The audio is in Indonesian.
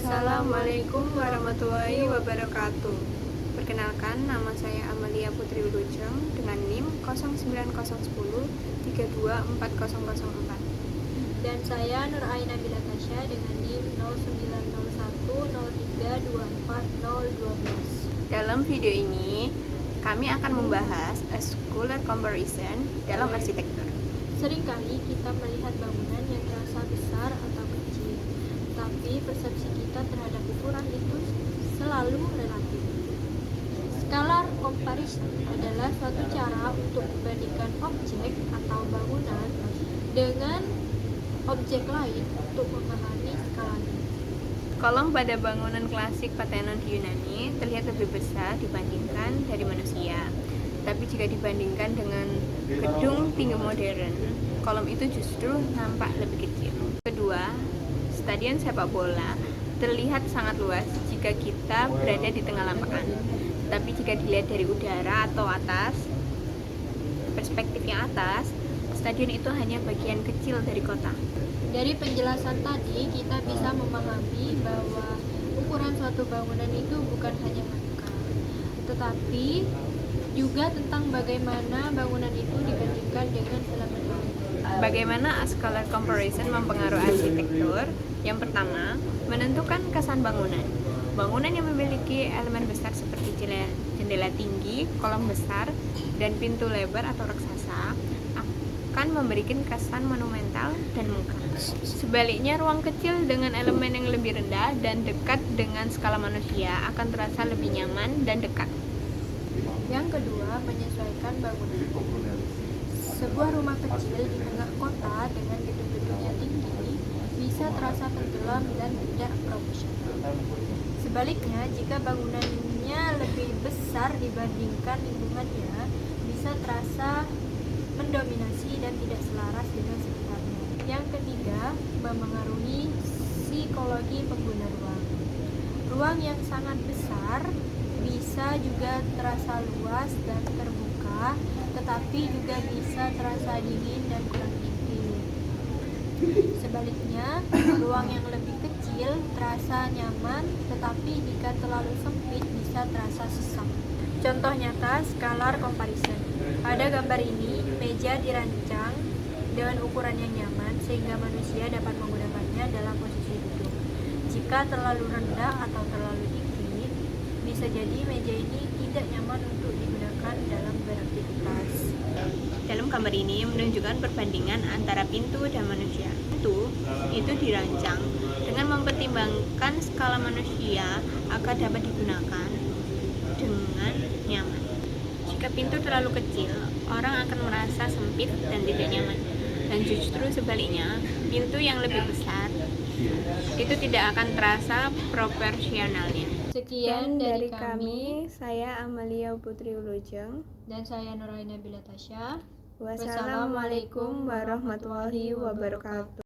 Assalamualaikum warahmatullahi wabarakatuh. Perkenalkan, nama saya Amalia Putri Wilujeng dengan NIM 09010 3240004. Dan saya Nur Aina Bilatasya dengan NIM 090103240012. Dalam video ini, kami akan membahas a scholar comparison dalam arsitektur. Seringkali kita melihat bangunan yang terasa besar atau kecil, tapi persepsi kita terhadap ukuran itu selalu relatif. Scalar comparison adalah suatu cara untuk membandingkan objek atau bangunan dengan objek lain untuk memahami skalanya. Kolom pada bangunan klasik Parthenon di Yunani terlihat lebih besar dibandingkan dari manusia. Tapi jika dibandingkan dengan gedung tinggi modern, kolom itu justru nampak lebih kecil. Kedua, stadion sepak bola terlihat sangat luas jika kita berada di tengah lapangan. Tapi jika dilihat dari udara atau atas, perspektif yang atas, stadion itu hanya bagian kecil dari kota. Dari penjelasan tadi, kita bisa memahami bahwa ukuran suatu bangunan itu bukan hanya angka, tetapi juga tentang bagaimana bangunan itu dibandingkan dengan elemen lain. Bagaimana a scholar comparison mempengaruhi arsitektur? Yang pertama, menentukan kesan bangunan. Bangunan yang memiliki elemen besar seperti jendela tinggi, kolom besar, dan pintu lebar atau raksasa akan memberikan kesan monumental dan megah. Sebaliknya, ruang kecil dengan elemen yang lebih rendah dan dekat dengan skala manusia akan terasa lebih nyaman dan dekat. Yang kedua, menyesuaikan bangunan. Sebuah rumah kecil di tengah kota dengan gedung-gedungnya tinggi bisa terasa tenggelam dan tidak proporsional. Sebaliknya, jika bangunannya lebih besar dibandingkan lingkungannya, bisa terasa mendominasi dan tidak selaras dengan sekitarnya. Yang ketiga, memengaruhi psikologi pengguna ruang. Ruang yang sangat besar bisa juga terasa luas dan terbuka, tetapi juga bisa terasa dingin dan kurang intim. Sebaliknya, ruang yang lebih kecil terasa nyaman, tetapi jika terlalu sempit bisa terasa sesak. Contoh nyata scalar comparison. Pada gambar ini, meja dirancang dengan ukuran yang nyaman sehingga manusia dapat menggunakannya dalam posisi duduk. Jika terlalu rendah atau terlalu tinggi, bisa jadi meja ini tidak nyaman untuk digunakan dalam beraktivitas. Dalam gambar ini menunjukkan perbandingan antara pintu dan manusia. Pintu itu dirancang dengan mempertimbangkan skala manusia agar dapat digunakan dengan nyaman. Jika pintu terlalu kecil, orang akan merasa sempit dan tidak nyaman. Dan justru sebaliknya, pintu yang lebih besar itu tidak akan terasa proporsionalnya. Sekian dari kami, saya Amalia Putri Wilujeng. dan saya Nur Aina Bilatasya. Wassalamualaikum warahmatullahi wabarakatuh.